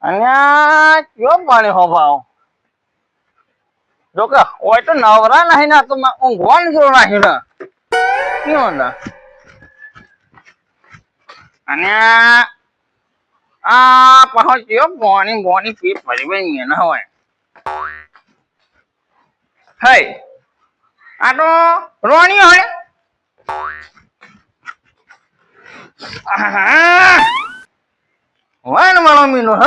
અને કયો પાણી હો ભાવ જો કે હોય તો નવરા નહીં ના તો ઊંઘવાનું જો નાખ્યું ને કયો ને અને આ પહોંચ્યો પાણી પાણી પી પડી ના હોય હઈ આ તો રોણી હોય હોય ને મારો મીનો હ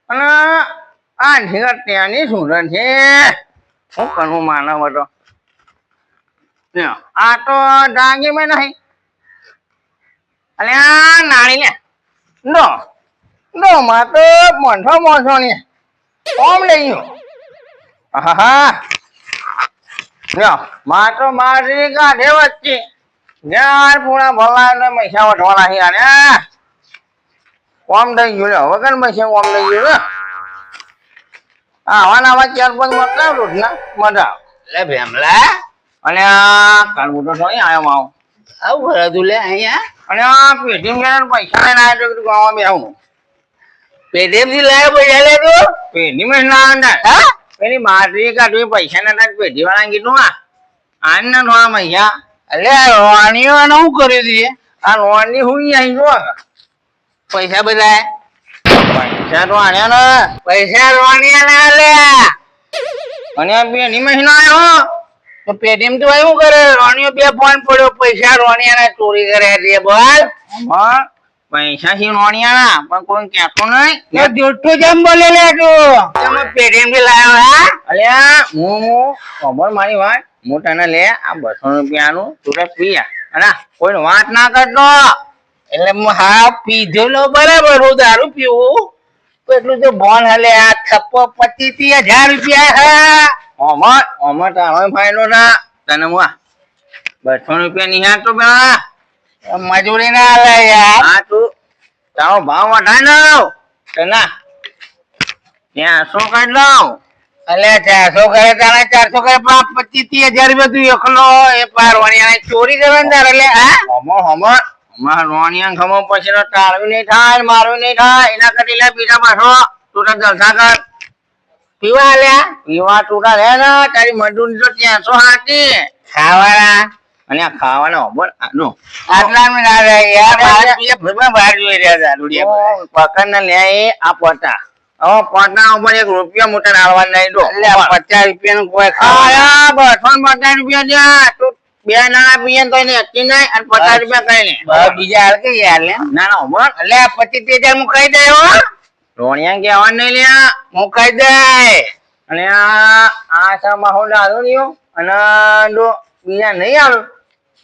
અને આ ઢીંગા ત્યાંની સુંદર છે હું કનું માનવ હતો આ તો ડાંગી માં નહીં અને આ નાળી ને નો માં તો મોંઠો ને કોમ લઈ ગયો હા માં તો મારી ગાઢે વચ્ચે જ્ઞાન પૂરા ભલા ને પૈસા વઠવાના છે અને કોમ થઈ ગયું વગર પૈસા કોમ થઈ ગયું આવા ચાર પાંચ મતલબ રોટલા મજા લે ભેમલા અને આ કાળવું તો નહીં આવ્યો આવું ભરાતું લે અહીંયા અને આ પેટીએમ પૈસા લઈને આવ્યો તો ગાવા બે આવું પેટીએમ થી લાવ્યો પૈસા લે તું પેટીએમ ના આવતા પેલી મારી કાઢવી પૈસા ના પેટી વાળા કીધું આન ના થોડા પૈસા એટલે રોણીઓ શું કર્યું દઈએ આ રોણી હું અહીં જો પૈસા બધા પૈસા તો આણ્યા ને પૈસા રોણી ના લે અને બેની મહિનો આવ્યો તો પેટીએમ તો શું કરે રોણીઓ બે ફોન પડ્યો પૈસા રોણિયાના ચોરી કરે છે બોલ પૈસા થી રોણિયાના પણ કોઈ કહેતો નહીં જૂઠું જેમ બોલે લે તું પેટીએમ થી લાવ્યો હા અલ્યા હું ખબર મારી વાત હું તને લે આ 200 રૂપિયાનું તું પીયા અને કોઈ વાત ના કરતો એટલે હા પીધેલો બરાબર હું દારૂ પીવું એટલું તો બોન હલે આ થપ્પો 25,000 રૂપિયા હે તારો ફાયદો ના તને હું 200 રૂપિયા ની તો પેલા મજૂરી ના હાલે યાર હા તું તારો ભાવ વધારે ના ત્યાં 100 કાઢ લઉં અલે 400 કરે તારા 400 કરે 25,000 રૂપિયા તું એકલો એ પારવાણી ચોરી કરવાની તારે એટલે હા રોણિયા ખમો પછી તો તારવી નહીં થાય મારવી નહીં થાય એના કરી લે બીજા પાછો તું તો જલસા કર પીવા લ્યા પીવા તું રે ને તારી મજૂરી તો 300 હાથી ખાવાના અને ખાવાના બોલ આટલા મે ના રે યાર મારે બીજા બહાર જોઈ રહ્યા હતા દુડિયા પકડ ને લે આ પોતા પોતા ઉપર 1 રૂપિયા મોટા ડાળવા નહીં દો એટલે 50 રૂપિયાનું કોઈ ખાવા 250 રૂપિયા જા તું બે નાના પીએ તો એને અટકી નહીં અને 50 રૂપિયા કઈ ને બીજા હાલ કે યાર લે ના ના બોલ એટલે 25,000 હું કહી દે રોણિયા કેવા નહીં લે હું કહી દે અને આ સા માહોલ આલો નયો અને દો બીજા નહીં આલો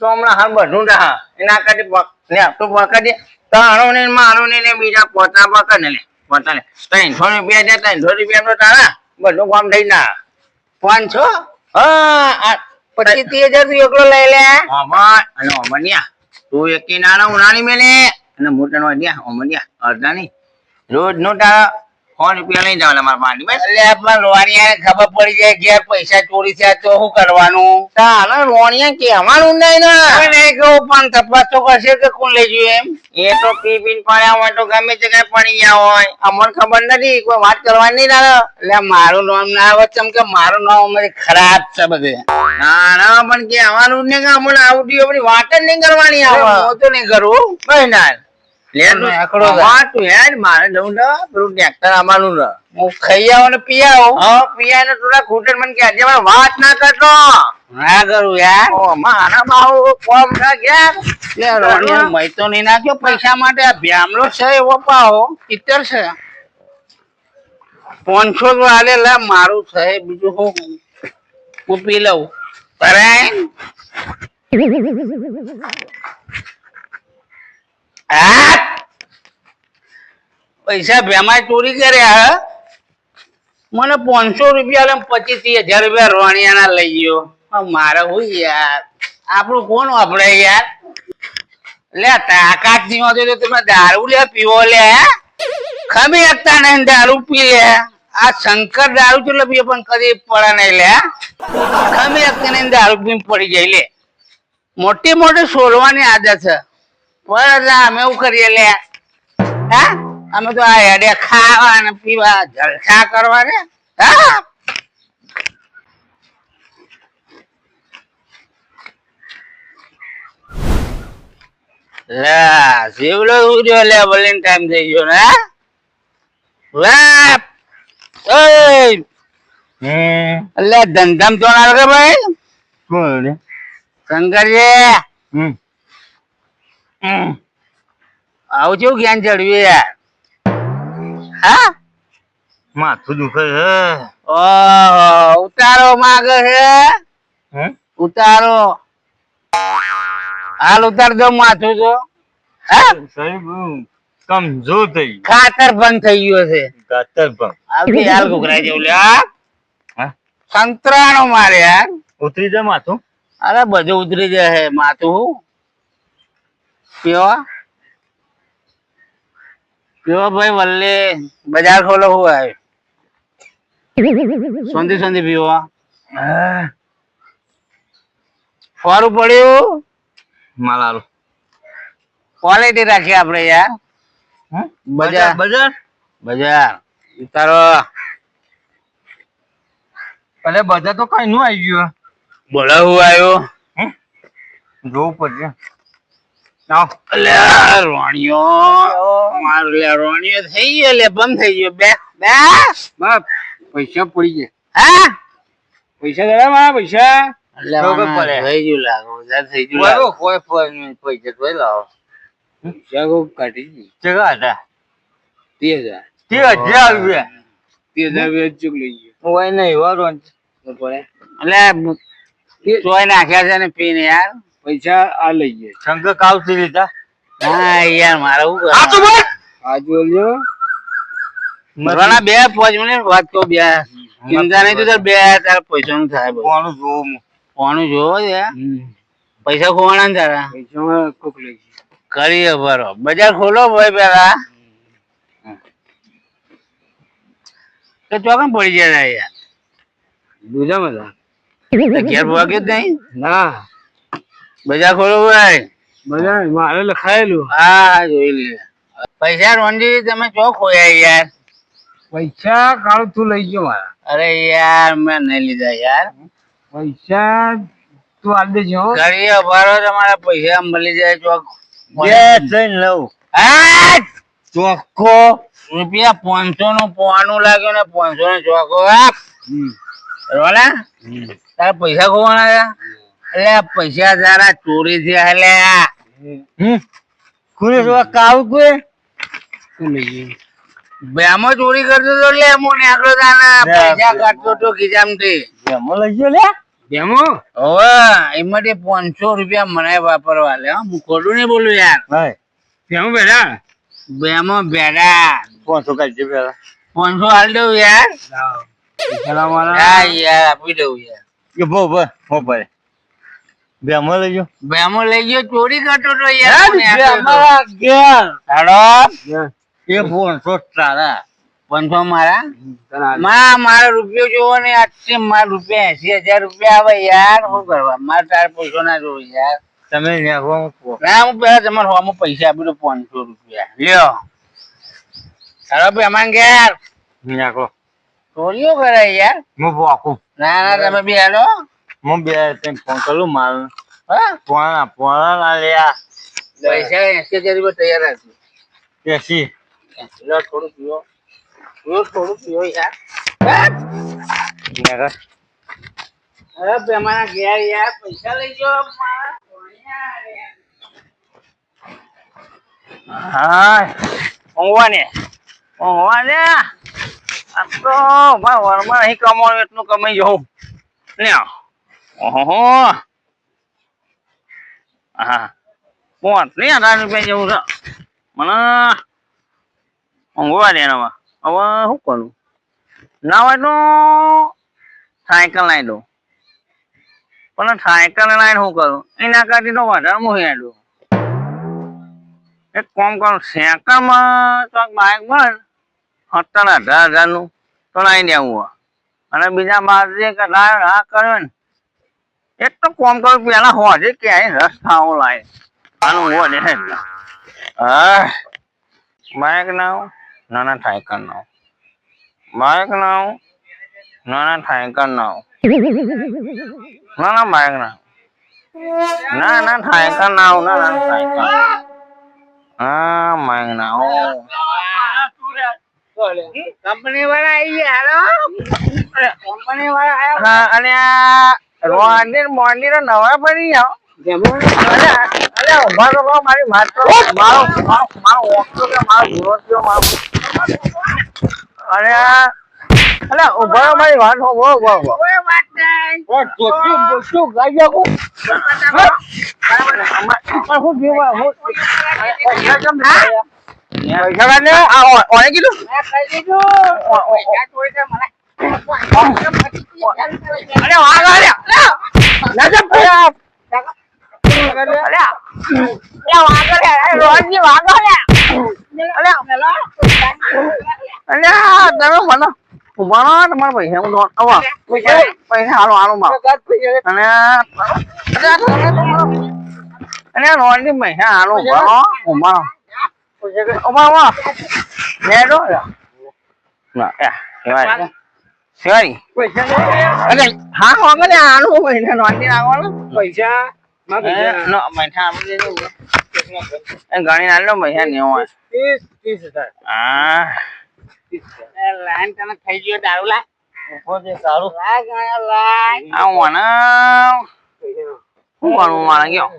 તો હમણાં હાલ બધું ડા એના કાઢી લે તું પકડ દે તારો ને મારો ને બીજા પોતા પકડ ને લે પોતા લે 300 રૂપિયા દે 300 રૂપિયા તો તારા બધું કામ થઈ ના 500 હા 25,000 તું એકલો લઈ લે અને અમનિયા તું એકી નાના ઉનાળી મેલે અને મોટા નો અમનિયા અડધા નહીં રોજ નો તારા 100 રૂપિયા લઈ જવાના મારા પાણી એટલે આપણા રોણિયા ખબર પડી જાય ઘેર પૈસા ચોરી થયા તો શું કરવાનું તારે રોણિયા કહેવાનું નહીં ને કેવું પણ તપાસ તો કરશે કે કોણ લઈ ગયું એમ એ તો પી પડ્યા હોય તો ગમે તે કઈ પડી ગયા હોય અમને ખબર નથી કોઈ વાત કરવાની નહીં તારે એટલે મારું નામ ના આવે કેમ કે મારું નામ અમારી ખરાબ છે બધે ના પણ કહેવાનું નહીં કે અમને આવડી આપણી વાત જ નહીં કરવાની આવે હું તો નહીં કરું કઈ ના મારે જવું ટ્રેક્ટર આવવાનું હું ખાઈ આવો ને પી આવો પીયા ને થોડા ખૂટર મને કે વાત ના કરતો ના કરું યાર મારા બાહુ કોમ ગયા મય તો નહીં નાખ્યો પૈસા માટે આ ભ્યામલો છે એવો પાહો 70 છે 500 તો હાલે લા મારું છે બીજું હું પી લઉં પૈસા ભેમા ચોરી કર્યા મને 500 રૂપિયા લે 25-30 હજાર રૂપિયા રોણિયાના લઈ ગયો. મારે હું યાર આપણું કોણ વાપરે યાર? લે તાકાત નહીં હોતી તો તમે દારૂ લે પીવો લે ખમી શકતા નહીં દારૂ પી લે. આ શંકર દારૂ ચેટલો પીએ પણ કદી પડે નહીં લે ખમી શકતા નહીં દારૂ પી પડી જાય લે. મોટી મોટી સોલવાની આદત છે પણ અમે એવું કરીએ લે હા અમે તો આ હેડે ખાવા ને પીવા જલસા કરવા ને હા. શિવલો ઉડ્યો લે બોલીને ટાઈમ થઈ ગયો ને એટલે ધંધામ તો ના કે ભાઈ કોણ શંકરજી આવું કેવું જ્ઞાન ચડ્યું યાર હા માથું દુખે છે. ઓહો ઉતારો માગે છે ઉતારો હાલ ઉતાર દો માથું તો હા સાહેબ કમજોર થઈ ખાતર બંધ થઈ ગયો છે ગાતર પણ આવતી હાલ ઘુઘરાઈ જેવું લે હા સંતરાનો મારે યાર ઉતરી જાય માથું. અરે બધું ઉતરી જાય માથું પીવા પીવા ભાઈ વલ્લે બજાર ખોલો હું આવ્યો સોંધી સોંધી પીવા ફોરું પડ્યું માલાલો ક્વોલિટી રાખીએ આપડે યાર બજાર બજાર બજાર ઉતારો અરે બજાર તો કઈ નું આવી ગયું. બોલા હું આવ્યો જોવું પડશે. રોણીઓ થઈ ગયો લે બંધ થઈ ગયો બે બે પૈસા પડી ગયા. હા પૈસા દાદા મારા પૈસા થઈ ગયું લાગો થઈ ગયું પૈસા તો લાવો. કાઢી ચેકા હતા 30,000 30,000 રૂપિયા 30,000 ચૂક લઈ ગયો હોય નહીં વારો એટલે ચોય નાખ્યા છે ને પીને યાર પૈસા આ લઈ ગયા. શંકર કાવથી લીધા. હા યાર મારે શું આ તો બોલ આ જોજો મરવાના 2-5 મિનિટ વાત કહું બે ચિંતા નહીં તો બે તારા પૈસા નું થાય કોનું જોવું કોનું જોવો છે પૈસા ખોવાના ને તારા પૈસા કોક લઈ ગયા. કરીએ બરો બજાર ખોલો ભાઈ પેલા તો ચોકન પડી જાય યાર દુજામાં ઘેર ભાગ્યો જ નહીં ના બજાર ખોલો ભાઈ બધા મારે લખાયેલું. હા જોઈ લે પૈસા રોંડી તમે ચો ખોયા યાર પૈસા કાળું તું લઈ ગયો મારા. અરે યાર મેં નહીં લીધા યાર પૈસા તું આલ દેજો. કરીએ ભરો તમારા પૈસા મળી જાય ચોક લઉં ચોખ્ખો રૂપિયા 500 નું પોવાનું લાગ્યું ને 500 નો ચોખ્ખો આપ રોલા તારા પૈસા ખોવાના એટલે પૈસા તારા ચોરી થયા એટલે કોને જોવા કાવ કોઈ બેમાં ચોરી કરતો તો લે હું નીકળો તાના પૈસા કાઢતો તો ખીચામથી બેમો લઈ ગયો લે બેમો હવે એમાંથી 500 રૂપિયા મને વાપરવા લે હું ખોટું નહીં બોલું યાર બેમો બેડા બેમાં બેડા 500 કાઢી પેલા 500 હાલ દઉં યાર હા યાર આપી દઉં યાર કે બો બો હો પડે બેમો લઈ ગયો. બેમો લઈ ગયો ચોરી કરતો તો યાર એ 500 તારા 500 મારા મારો રૂપિયો જોવો ને આજથી મારા રૂપિયા 80,000 રૂપિયા આવે યાર શું કરવા મારે તાર પૈસો ના જોવો યાર તમે ના હું પેલા તમારે હોમાં પૈસા આપી દઉં 500 રૂપિયા લ્યો તારો બેમાન ઘેર નાખો ચોરીઓ કરે યાર હું બોકું ના ના તમે બી હાલો હું બે ફોન કરું માલ હા પોણા ના લ્યા પૈસા 80,000 રૂપિયા તૈયાર રાખજો એસી લો થોડું પીવો થોડું પીવો યાર અરે બેમાના ઘેર યાર પૈસા લઈ જાઓ હા ઊંઘવાને આ તો મારા વરમાં અહીં કમાવાનું એટલું કમાઈ જવું ને ઓહો હા 30,000 રૂપિયા જેવું છે મને ઊંઘવા દે હવે શું કરું ના હોય તો સાયકલ લાવી દઉં પણ સાયકલ લાવીને શું કરું એના કરતી તો વધારે હું હેડું એક કામ કરું સાયકલમાં તો બાઇક મળે 17,000-18,000 તો લાવી દેવું અને બીજા બાદ જે કદાચ કર્યો ને એક તો કામ કરું પેલા હોજે ક્યાંય રસ ખાવો લાવે આનું હોજે હા બાઇક ના નાના સાયકલ ના બાઇક ના નાના સાયકલ ના નાના બાઇક ના નાના સાયકલ ના નાના સાયકલ હા બાઇક ના કંપની વાળા આવી ગયા હેલો કંપની વાળા આવ્યા હા અને આ મોંડી નવા પડી જાઓ અરે ઉભા તો કહો મારી વાત તો મારો ઓળખતો કે મારો ભૂરો થયો મારો અરે અરે ઉભા રહો મારી વાત હો બોલો કોઈ વાત નહીં શું ગાઈ જાવ શું ઓને કીધું અરે વાગ તમારા પૈસા હાલો હાલો મારો અને રોડની પૈસા હાલો ઉભા હા હોગલે આનું પૈસા નોંધી નાખવાનું પૈસા ઘણી નાલો પૈસા નહીં હોય 30,000 હા લાઈન તને થઈ ગયો દારૂ લા સારું લાઈન શું કરવું મારે ગયો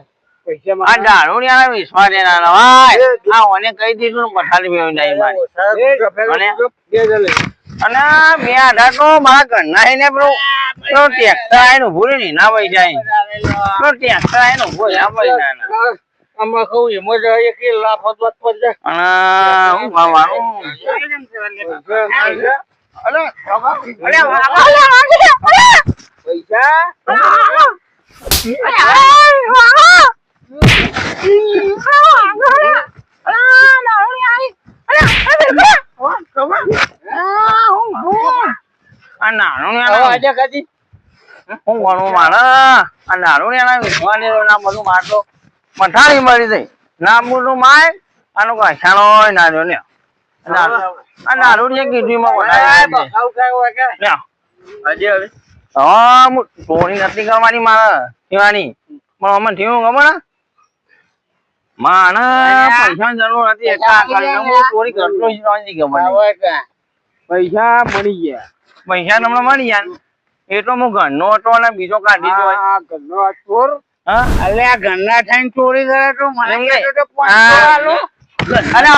પૈસા આ દારૂ ને વિશ્વાસ દેના ભાઈ આ ઓને કહી દીધું પથારી ફેરવી નાઈ મારી અને 2,000 તો મારા ઘરના એને પેલું ટ્રેક્ટર આવીને ઉભું રહ્યું ને ના પૈસા ટ્રેક્ટર આવીને ઉભું રહ્યા પૈસા આમાં કહું એમાં જ એક લાખ વધવા પડશે અને હું કરવાનું આ નાનું હું ભણવું મારે આ નાનું ને એના વિશ્વાની ના બધું માટલો મઠાણી મળી જાય ના બધું માય આનું કશાનો ના જો ને આ નાનું ને કીધું હા ચોરી નથી કરવાની મારે શિવાની પણ અમે થયું ખબર માને પૈસા જરૂર હતી એટલા ચોરી કરતો જ નથી ખબર પૈસા મળી ગયા પૈસા તમને મળી ગયા એ તો હું ઘરનો હતો અને બીજો કાઢી દો ઘરનો ચોર હા અલ્યા ઘરના થઈને ચોરી કરે તો મને એમ કહેતો તો નહીં. 500 આલો. અરે